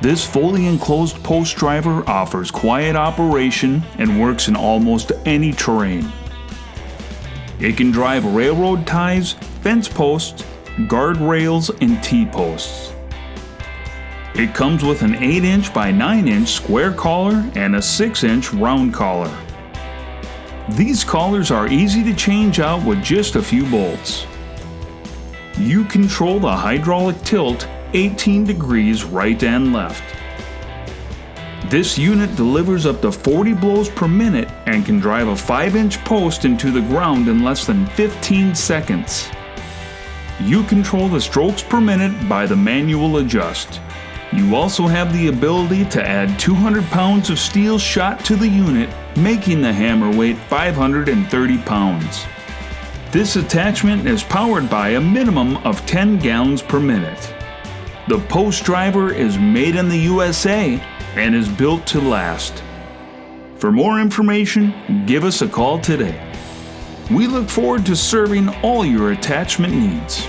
This fully enclosed post driver offers quiet operation and works in almost any terrain. It can drive railroad ties, fence posts, guardrails, and T-posts. It comes with an 8-inch by 9-inch square collar and a 6-inch round collar. These collars are easy to change out with just a few bolts. You control the hydraulic tilt 18 degrees right and left. This unit delivers up to 40 blows per minute and can drive a 5-inch post into the ground in less than 15 seconds. You control the strokes per minute by the manual adjust. You also have the ability to add 200 pounds of steel shot to the unit, making the hammer weight 530 pounds. This attachment is powered by a minimum of 10 gallons per minute. The post driver is made in the USA and is built to last. For more information, give us a call today. We look forward to serving all your attachment needs.